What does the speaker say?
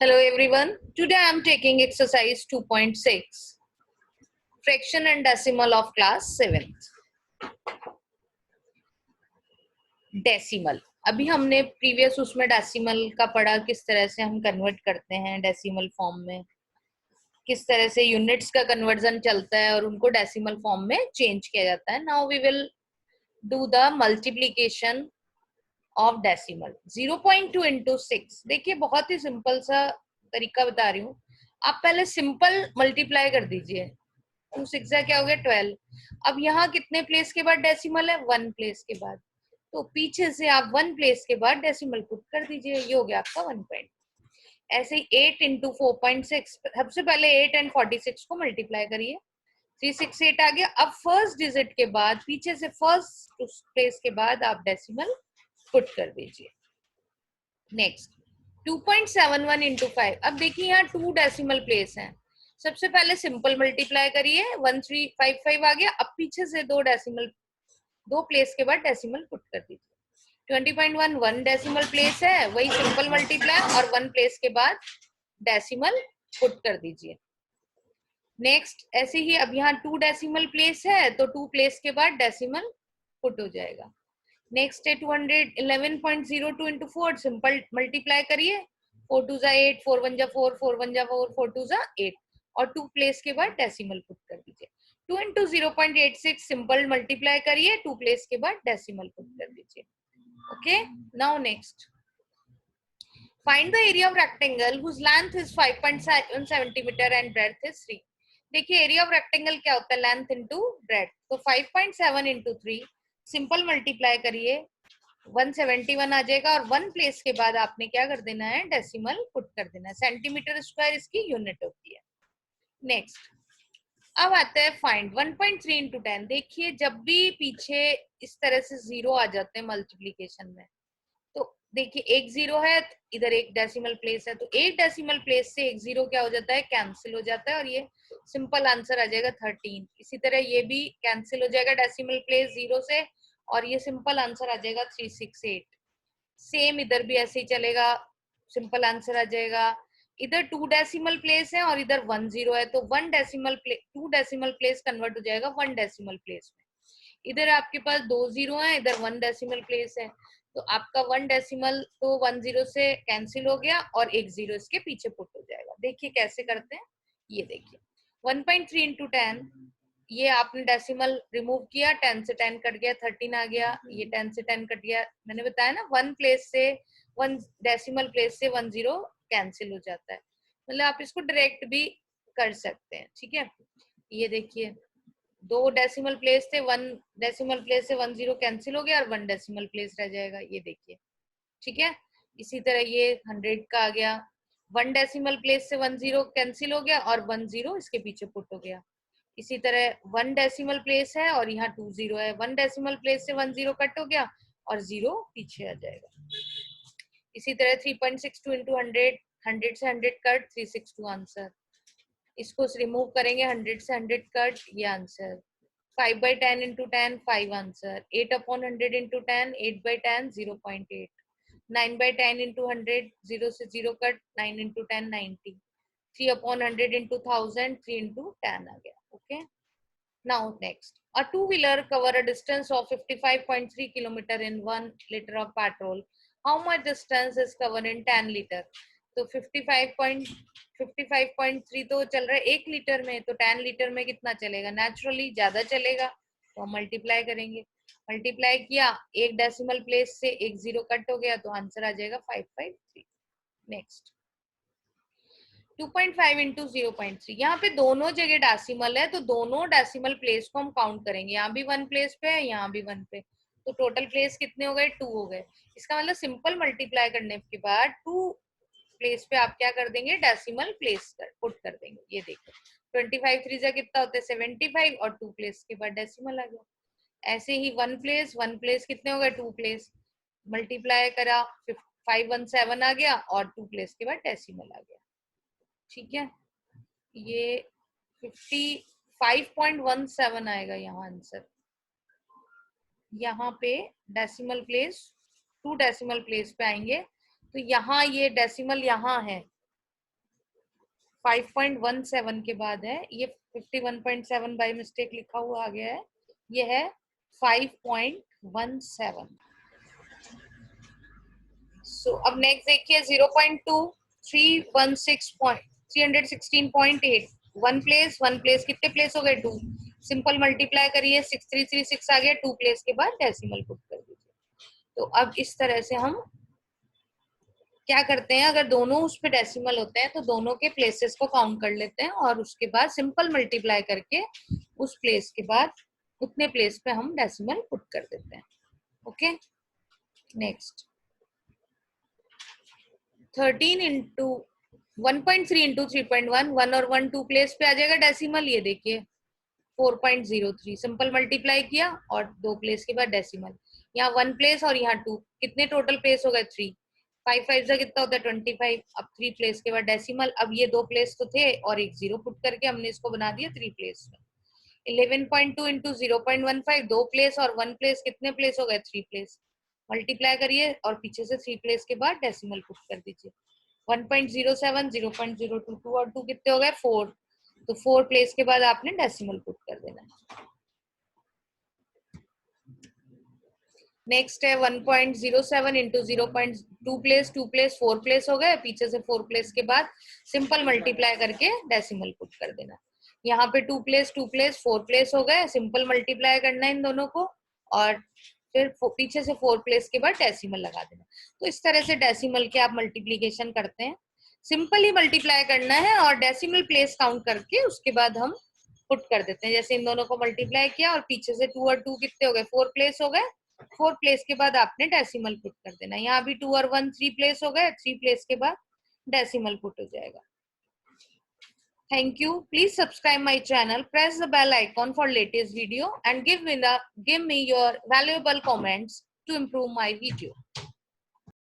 Hello everyone. Today I am taking exercise 2.6, fraction and decimal of class 7th. Decimal, अभी हमने previous उसमें decimal का पढ़ा, किस तरह से हम कन्वर्ट करते हैं डेसिमल फॉर्म में, किस तरह से यूनिट्स का कन्वर्जन चलता है और उनको डेसिमल फॉर्म में चेंज किया जाता है. Now we will do the multiplication of decimal. 0.2 into 6. देखिए बहुत ही सिंपल सा तरीका बता रही हूँ. आप पहले सिंपल मल्टीप्लाई कर दीजिए. 2 6 क्या हो गया 12. अब यहाँ कितने प्लेस के बाद डेसिमल है? 1 प्लेस के बाद. तो पीछे से आप 1 प्लेस के बाद डेसिमल पुट कर दीजिए. ये हो गया आपका 1 पॉइंट. ऐसे ही 8 इंटू 4.6. सबसे पहले 8 एंड 46 को मल्टीप्लाई करिए. 368 आ गया. अब फर्स्ट डिजिट के बाद पीछे से फर्स्ट प्लेस के बाद आप डेसिमल पुट कर दीजिए. Next 2.71 into 5. अब देखिए यहाँ 2 डेसिमल प्लेस हैं. सबसे पहले सिंपल मल्टीप्लाई करिए. 1355 आ गया. अब पीछे से दो प्लेस के बाद डेसिमल पुट कर दीजिए. 20.1 1 डेसिमल प्लेस है, वही सिंपल मल्टीप्लाई और 1 प्लेस के बाद डेसिमल पुट कर दीजिए. नेक्स्ट ऐसे ही अब यहाँ 2 डेसिमल प्लेस है तो 2 प्लेस के बाद डेसिमल पुट हो जाएगा. नेक्स्ट है 211.02 इंटू 4. सिंपल मल्टीप्लाई करिए. 4 2 जा 8, 4 1 जा 4, 4 1 जा 4, 4 2 जा 8 और 2 प्लेस के बाद डेसिमल पुट कर दीजिए. 2 इंटू 0.86 सिंपल मल्टीप्लाई करिए. 2 प्लेस के बाद डेसिमल पुट कर दीजिए. Okay, now next find the area of rectangle whose length is 5.7 centimeter and breadth is 3. देखिए एरिया ऑफ रेक्टेंगल क्या होता है? Length into breadth. तो 5.7 इंटू 3 सिंपल मल्टीप्लाई करिए. 171 आ जाएगा और 1 प्लेस के बाद आपने क्या कर देना है? डेसिमल पुट कर देना है. सेंटीमीटर स्क्वायर इसकी यूनिट होती है. नेक्स्ट अब आता है फाइंड 1.3 इंटू 10. देखिए जब भी पीछे इस तरह से जीरो आ जाते हैं मल्टीप्लीकेशन में, तो देखिए एक जीरो है, इधर एक डेसिमल प्लेस है, तो एक डेसिमल प्लेस से एक जीरो क्या हो जाता है? कैंसिल हो जाता है और ये सिंपल आंसर आ जाएगा 13. इसी तरह ये भी कैंसिल हो जाएगा डेसिमल प्लेस जीरो से और ये सिंपल आंसर आ जाएगा 368. सेम इधर भी ऐसे ही चलेगा, सिंपल आंसर आ जाएगा. इधर 2 डेसिमल प्लेस है और इधर 1 जीरो है, तो 2 डेसिमल प्लेस कन्वर्ट हो जाएगा 1 डेसिमल प्लेस में. इधर आपके पास 2 जीरो है, इधर 1 डेसिमल प्लेस है, तो आपका 1 डेसिमल तो 1 जीरो से कैंसिल हो गया और एक जीरो इसके पीछे पुट हो जाएगा. देखिए कैसे करते हैं, ये देखिए 1.3 इंटू 10. ये आपने डेसिमल रिमूव किया, 10 से 10 कट गया, 13 आ गया. ये 10 से 10 कट गया. मैंने बताया ना 1 डेसिमल प्लेस से 1 जीरो कैंसिल हो जाता है. मतलब आप इसको डायरेक्ट भी कर सकते हैं. ठीक है, ये देखिए 2 डेसिमल प्लेस थे, 1 डेसिमल प्लेस से 1 जीरो कैंसिल हो गया और 1 डेसिमल प्लेस रह जाएगा. ये देखिए, ठीक है. इसी तरह ये 100 का आ गया. 1 डेसिमल प्लेस से 1 जीरो कैंसिल हो गया और 1 जीरो इसके पीछे पुट हो गया. इसी तरह 1 डेसिमल प्लेस है और यहाँ 2 जीरो है. 1 डेसिमल प्लेस से 1 जीरो कट हो गया और जीरो पीछे आ जाएगा. इसी तरह 3.62 इंटू 100. 100 से 100 कट, 362 आंसर. इसको रिमूव करेंगे, 100 से 100 कट, ये answer. 5/10 into 10 5 answer. 8/100 into 10 8/10 0.8. 9/10 into 100 0 से 0 कट, 9 इंटू 10 90. 3/100 इंटू 1000 3 इंटू 10 आ गया. Okay, now next a two-wheeler cover a distance of 55.3 kilometer in 1 liter of petrol. How much distance is covered in 10 liter? तो 55.3 तो चल रहा है 1 litre में, तो 10 litre में कितना चलेगा? नेचुरली ज्यादा चलेगा, तो हम मल्टीप्लाई करेंगे. मल्टीप्लाई किया, एक डेसिमल प्लेस से एक जीरो कट हो गया, तो आंसर आ जाएगा 553. Next 2.5 into 0.3. यहाँ पे दोनों जगह डेसिमल है, तो दोनों डेसिमल प्लेस को हम काउंट करेंगे. यहाँ भी 1 प्लेस पे है, यहाँ भी 1 पे, तो टोटल प्लेस कितने हो गए? 2 हो गए. इसका मतलब सिंपल मल्टीप्लाई करने के बाद 2 प्लेस पे आप क्या कर देंगे? डेसिमल प्लेस पुट कर देंगे. ये देखो 25 3 जा कितना होता है? 75 और 2 प्लेस के बाद डेसिमल आ गया. ऐसे ही 1 प्लेस कितने हो गए? 2 प्लेस. मल्टीप्लाई करा, 517 आ गया और 2 प्लेस के बाद डेसिमल आ गया. ठीक है, ये 55.17 आएगा यहाँ आंसर. यहाँ पे डेसिमल प्लेस 2 डेसिमल प्लेस पे आएंगे, तो यहाँ ये डेसिमल यहाँ है, 5.17 के बाद है, ये 51.7 बाय मिस्टेक लिखा हुआ आ गया है, ये है 5.17। सो अब नेक्स्ट देखिए 0.2 316.8 वन प्लेस कितने प्लेस हो गए 2, सिंपल मल्टीप्लाई करिए 6336 आ गया, 2 प्लेस के बाद डेसिमल पुट कर दीजिए। तो अब इस तरह से हम क्या करते हैं, अगर दोनों उस पे डेसिमल होते हैं तो दोनों के प्लेसेस को काउंट कर लेते हैं और उसके बाद सिंपल मल्टीप्लाई करके उस प्लेस के बाद उतने प्लेस पे हम डेसिमल पुट कर देते हैं। ओके, नेक्स्ट 13 इंटू 1.3 इंटू 3.1, 1 और 1 2 प्लेस पे आ जाएगा डेसिमल, ये देखिए 4.03, सिंपल मल्टीप्लाई किया और 2 प्लेस के बाद डेसिमल, यहाँ 1 प्लेस और यहाँ 2, कितने टोटल प्लेस हो गए 3, 5 5 से कितना होता है 25, अब 3 प्लेस के बाद डेसिमल, अब ये 2 प्लेस तो थे और एक 0 पुट करके हमने इसको बना दिया 3 प्लेस में। 11.2 इंटू 0.15, 2 प्लेस और 1 प्लेस, कितने प्लेस हो गए 3 प्लेस, मल्टीप्लाई करिए और पीछे से 3 प्लेस के बाद डेसिमल पुट कर दीजिए। 1.07, 0.022 और 2 कितने हो गए 4, तो 4 प्लेस के बाद आपने डेसिमल पुट कर देना है। नेक्स्ट है 1.07 इंटू 0.2 प्लेस, 2 प्लेस 4 प्लेस हो गए, पीछे से 4 प्लेस के बाद सिंपल मल्टीप्लाई करके डेसिमल पुट कर देना। यहाँ पे 2 प्लेस 4 प्लेस हो गए, सिंपल मल्टीप्लाई करना है इन दोनों को और फिर पीछे से 4 प्लेस के बाद डेसिमल लगा देना। तो इस तरह से डेसिमल के आप मल्टीप्लीकेशन करते हैं, सिंपल ही मल्टीप्लाई करना है और डेसिमल प्लेस काउंट करके उसके बाद हम पुट कर देते हैं। जैसे इन दोनों को मल्टीप्लाई किया और पीछे से 2 और 2 कितने हो गए 4 प्लेस हो गए, 4 प्लेस के बाद आपने डेसिमल पुट कर देना। यहाँ भी 2 और 1 3 प्लेस हो गए, 3 प्लेस के बाद डेसिमल पुट हो जाएगा। Thank you. Please subscribe my channel, press the bell icon for latest video and give me your valuable comments to improve my video.